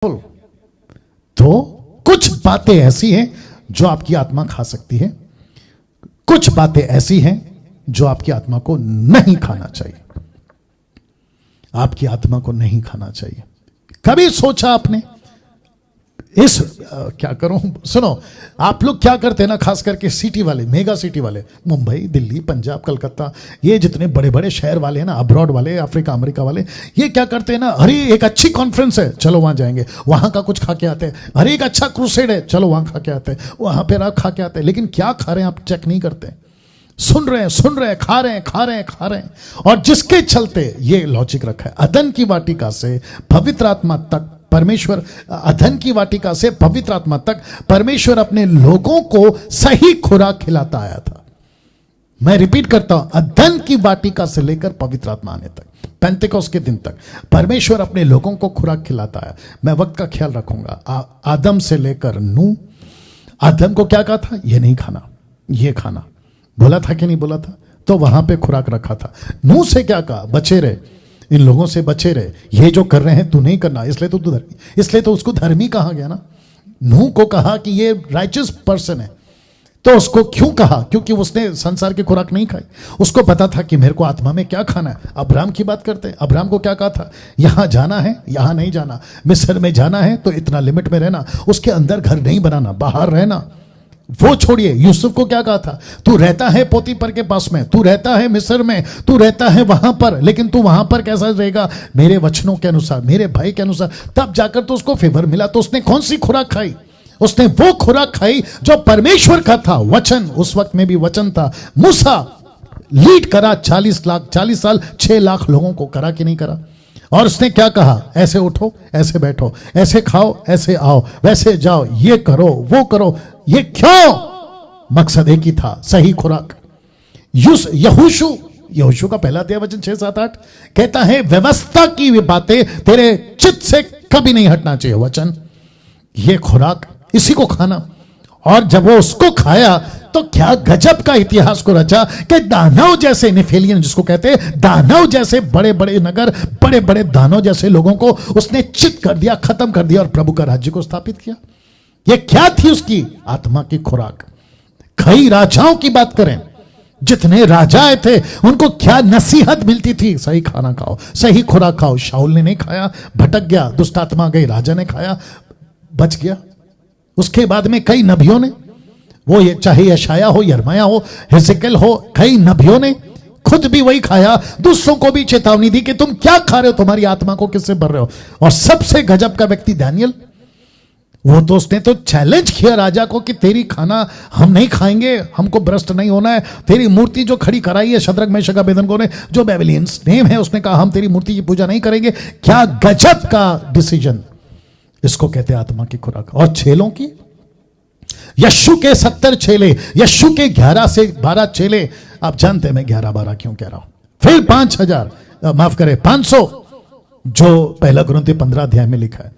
तो कुछ बातें ऐसी हैं जो आपकी आत्मा खा सकती है, कुछ बातें ऐसी हैं जो आपकी आत्मा को नहीं खाना चाहिए। आपकी आत्मा को नहीं खाना चाहिए। कभी सोचा आपने क्या करूं? सुनो, आप लोग क्या करते हैं ना, खास करके सिटी वाले, मेगा सिटी वाले, मुंबई, दिल्ली, पंजाब, कलकत्ता, ये जितने बड़े बड़े शहर वाले हैं ना, अब्रॉड वाले, अफ्रीका अमेरिका वाले, ये क्या करते हैं ना, अरे एक अच्छी कॉन्फ्रेंस है, चलो वहां जाएंगे, वहां का कुछ खा के आते हैं। अरे एक अच्छा क्रूसेड है, चलो वहां खा के आते हैं, वहां पर आप खा के आते हैं। लेकिन क्या खा रहे हैं आप चेक नहीं करते। सुन रहे हैं, खा रहे हैं। और जिसके चलते ये लॉजिक रखा है, अदन की वाटिका से पवित्र आत्मा तक परमेश्वर, अदन की वाटिका से पवित्र आत्मा तक परमेश्वर अपने लोगों को सही खुराक खिलाता आया था। मैं रिपीट करता हूं, अदन की वाटिका से लेकर पवित्र आत्मा आने तक, पेंतेकोस्त के दिन तक परमेश्वर अपने लोगों को खुराक खिलाता है। मैं वक्त का ख्याल रखूंगा। आदम से लेकर नूह, आदम को क्या कहा था? ये नहीं खाना, ये खाना बोला था कि नहीं बोला था? तो वहां पे खुराक रखा था। नूह से क्या कहा? बचे रहे, इन लोगों से बचे रहे, ये जो कर रहे हैं तू नहीं करना, इसलिए तो तू धर्मी, इसलिए तो उसको धर्मी कहा गया ना। नूह को कहा कि ये राइचियस पर्सन है, तो उसको क्यों कहा? क्योंकि उसने संसार की खुराक नहीं खाई। उसको पता था कि मेरे को आत्मा में क्या खाना है। अब्राहम की बात करते हैं, अब्राहम को क्या कहा था? यहां जाना है, यहां नहीं जाना, मिस्र में जाना है तो इतना लिमिट में रहना, उसके अंदर घर नहीं बनाना, बाहर रहना। वो छोड़िए, यूसुफ को क्या कहा था? तू रहता है पोतीपर के पास में, तू रहता है मिस्र में, तू रहता है वहां पर, लेकिन तू वहां पर कैसा रहेगा? मेरे वचनों के अनुसार, मेरे भाई के अनुसार। तब जाकर तो उसको फेवर मिला। तो उसने कौन सी खुराक खाई? उसने वो खुराक खाई जो परमेश्वर का था, वचन। उस वक्त में भी वचन था। मूसा लीड करा 40 साल 6 लाख लोगों को, करा कि नहीं करा? और उसने क्या कहा? ऐसे उठो, ऐसे बैठो, ऐसे खाओ, ऐसे आओ, वैसे जाओ, ये करो, वो करो। ये क्यों? मकसद एक ही था, सही खुराक। यहोशू का पहला अध्याय वचन 6, 7, 8 कहता है, व्यवस्था की बातें तेरे चित्त से कभी नहीं हटना चाहिए। वचन, ये खुराक, इसी को खाना। और जब वो उसको खाया तो क्या गजब का इतिहास को रचा कि दानव जैसे, नेफेलियन जिसको कहते हैं, दानव जैसे बड़े बड़े नगर, बड़े बड़े दानव जैसे लोगों को उसने चित कर दिया, खत्म कर दिया और प्रभु का राज्य को स्थापित किया। ये क्या थी उसकी? आत्मा की खुराक। कई राजाओं की बात करें, जितने राजाएं थे उनको क्या नसीहत मिलती थी? सही खाना खाओ, सही खुराक खाओ। शाऊल ने नहीं खाया, भटक गया, दुष्ट आत्मा गई, राजा ने खाया, बच गया। उसके बाद में कई नबियों ने, वो ये चाहे यशाया हो, यर्मयाह हो, हिजकियेल हो, कई नबियों ने खुद भी वही खाया, दूसरों को भी चेतावनी दी कि तुम क्या खा रहे हो, तुम्हारी आत्मा को किससे भर रहे हो। और सबसे गजब का व्यक्ति दानियल, वो तो उसने तो चैलेंज किया राजा को कि तेरी खाना हम नहीं खाएंगे, हमको भ्रष्ट नहीं होना है। तेरी मूर्ति जो खड़ी कराई है शद्रक मेशक अबेदनगो ने, जो बेबीलोनियंस नेम है, उसने कहा हम तेरी मूर्ति की पूजा नहीं करेंगे। क्या गजब का डिसीजन! इसको कहते हैं आत्मा की खुराक। और छेलों की, यशु के 70 चेले, यशु के 11 से 12 चेले। आप जानते हैं मैं 11-12 क्यों कह रहा हूं। फिर 5000, माफ करें 500, जो पहला कुरिन्थी 15 अध्याय में लिखा है,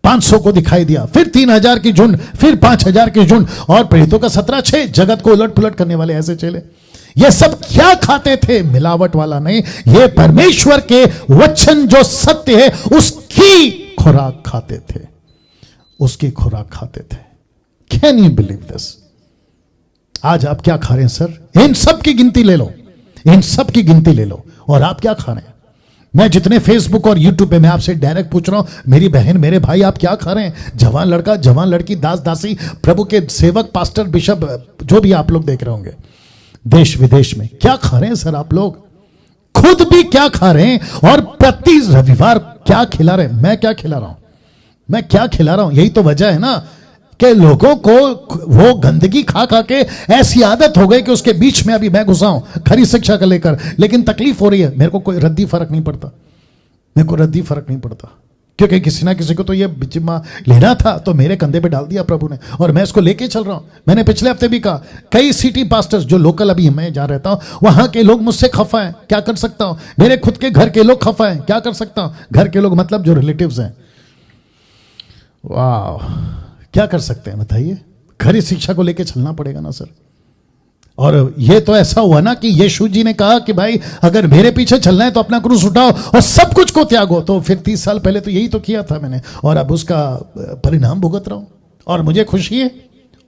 500 को दिखाई दिया। फिर 3000 की झुंड, फिर 5000 की झुंड, और प्रेरितों का 17, जगत को उलट पुलट करने वाले ऐसे चेले। ये सब क्या खाते थे? मिलावट वाला नहीं, ये परमेश्वर के वचन जो सत्य है उसकी खुराक खाते थे, उसकी खुराक खाते थे। Can you believe this? आज आप क्या खा रहे हैं सर? इन सब की गिनती ले लो, इन सब की गिनती ले लो, और आप क्या खा रहे हैं? मैं जितने फेसबुक और यूट्यूब पे मैं आपसे डायरेक्ट पूछ रहा हूं, मेरी बहन, मेरे भाई, आप क्या खा रहे हैं? जवान लड़का, जवान लड़की, दास दासी, प्रभु के सेवक, पास्टर, बिशप, जो भी आप लोग देख रहे होंगे देश विदेश में, क्या खा रहे हैं सर आप लोग? खुद भी क्या खा रहे हैं? और प्रति रविवार क्या खिला रहे हैं? मैं क्या खिला रहा हूं? मैं क्या खिला रहा हूं? यही तो वजह है ना कि लोगों को वो गंदगी खा खा के ऐसी आदत हो गई कि उसके बीच में अभी मैं घुसा हूं खरी शिक्षा का लेकर, लेकिन तकलीफ हो रही है। मेरे को कोई रद्दी फर्क नहीं पड़ता, मेरे को रद्दी फर्क नहीं पड़ता, क्योंकि किसी ना किसी को तो ये जिम्मा लेना था, तो मेरे कंधे पे डाल दिया प्रभु ने, और मैं इसको लेके चल रहा हूं। मैंने पिछले हफ्ते भी कहा, कई सिटी पास्टर्स जो लोकल अभी मैं जहां रहता हूं, वहां के लोग मुझसे खफा है, क्या कर सकता हूं? मेरे खुद के घर के लोग खफा है, क्या कर सकता हूं? घर के लोग मतलब जो रिलेटिव्स हैं। वाह, क्या कर सकते हैं बताइए? खरी शिक्षा को लेके चलना पड़ेगा ना सर। और ये तो ऐसा हुआ ना कि यीशु जी ने कहा कि भाई अगर मेरे पीछे चलना है तो अपना क्रूस उठाओ और सब कुछ को त्यागो। तो फिर 30 साल पहले तो यही तो किया था मैंने, और अब उसका परिणाम भुगत रहा हूं और मुझे खुशी है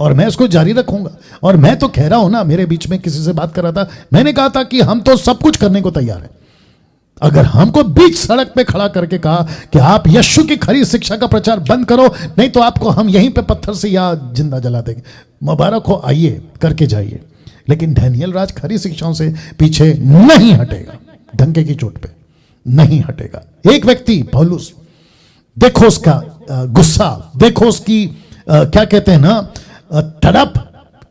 और मैं इसको जारी रखूंगा। और मैं तो कह रहा हूं ना, मेरे बीच में किसी से बात कर रहा था, मैंने कहा था कि हम तो सब कुछ करने को तैयार हैं। अगर हमको बीच सड़क पे खड़ा करके कहा कि आप यीशु की खरी शिक्षा का प्रचार बंद करो, नहीं तो आपको हम यहीं पे पत्थर से या जिंदा जला देंगे, मुबारक हो, आइए करके जाइए। लेकिन डैनियल राज खरी शिक्षाओं से पीछे नहीं हटेगा, डंके की चोट पे नहीं हटेगा। एक व्यक्ति पौलुस, देखो उसका गुस्सा, देखो उसकी क्या कहते हैं ना, तड़प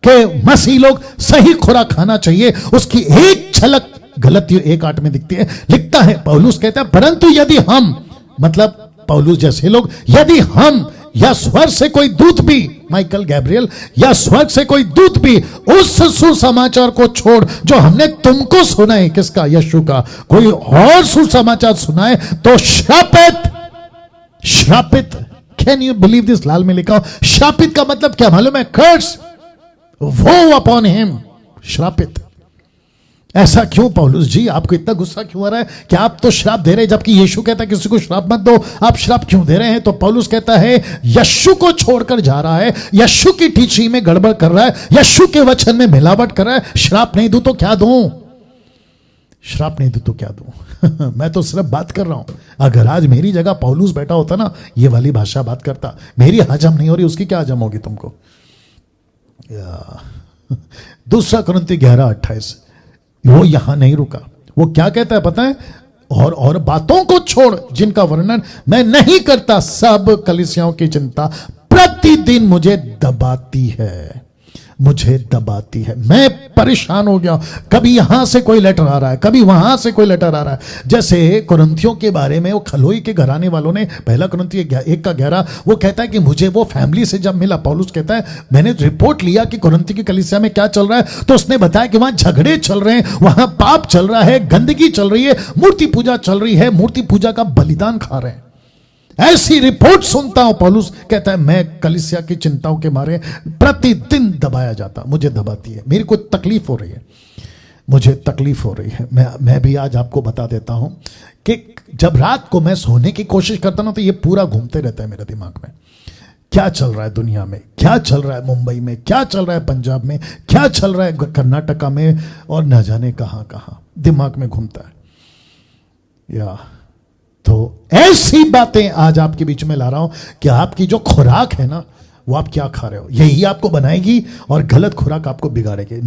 के मसीह लोग सही खुराक खाना चाहिए, उसकी एक झलक गलती 1:8 में दिखती है। लिखता है, पौलुस कहता है, परंतु यदि हम, मतलब पौलुस जैसे लोग, यदि हम या स्वर्ग से कोई दूत भी, माइकल गैब्रियल, या स्वर्ग से कोई दूत भी उस सुसमाचार को छोड़ जो हमने तुमको सुनाए, किसका, यीशु का, कोई और सुसमाचार सुनाए तो श्रापित, श्रापित। Can you believe this? लाल में लिखा, श्रापित का मतलब क्या मालूम है? कर्स, वो अपॉन हिम, श्रापित। ऐसा क्यों पौलुस जी, आपको इतना गुस्सा क्यों आ रहा है कि आप तो श्राप दे रहे हैं, जबकि यीशु कहता है किसी को श्राप मत दो, आप श्राप क्यों दे रहे हैं? तो पौलुस कहता है यीशु को छोड़कर जा रहा है, यीशु की टीचिंग में गड़बड़ कर रहा है, यीशु के वचन में मिलावट कर रहा है। श्राप नहीं दूं तो क्या दूं? श्राप नहीं दूं तो क्या दूं? मैं तो सिर्फ बात कर रहा हूं। अगर आज मेरी जगह पौलुस बैठा होता ना, ये वाली भाषा बात करता। मेरी हजम नहीं हो रही, उसकी क्या हजम होगी तुमको? दूसरा कुरिन्थी 11:28, वो यहां नहीं रुका, वो क्या कहता है पता है? और बातों को छोड़ जिनका वर्णन मैं नहीं करता, सब कलीसियाओं की चिंता प्रतिदिन मुझे दबाती है, मुझे दबाती है। मैं परेशान हो गया, कभी यहां से कोई लेटर आ रहा है, कभी वहां से कोई लेटर आ रहा है। जैसे कुरिन्थियों के बारे में वो खलोई के घराने वालों ने, पहला कुरिन्थी 1:11, वो कहता है कि मुझे वो फैमिली से जब मिला, पौलुस कहता है मैंने रिपोर्ट लिया कि कुरिन्थी की कलीसिया में क्या चल रहा है, तो उसने बताया कि वहां झगड़े चल रहे हैं, वहां पाप चल रहा है, गंदगी चल रही है, मूर्ति पूजा चल रही है, मूर्ति पूजा का बलिदान खा रहे हैं। ऐसी रिपोर्ट सुनता हूं, पौलुस कहता है मैं कलीसिया की चिंताओं के मारे प्रतिदिन दबाया जाता, मुझे दबाती है, मेरी कोई तकलीफ हो रही है, मुझे तकलीफ हो रही है। मैं भी आज आपको बता देता हूं कि जब रात को मैं सोने की कोशिश करता हूं तो ये पूरा घूमते रहता है मेरे दिमाग में, क्या चल रहा है दुनिया में, क्या चल रहा है मुंबई में, क्या चल रहा है पंजाब में, क्या चल रहा है कर्नाटका में, और न जाने कहां कहां दिमाग में घूमता है। या तो ऐसी बातें आज आपके बीच में ला रहा हूं कि आपकी जो खुराक है ना, वो आप क्या खा रहे हो, यही आपको बनाएगी और गलत खुराक आपको बिगाड़ेगी।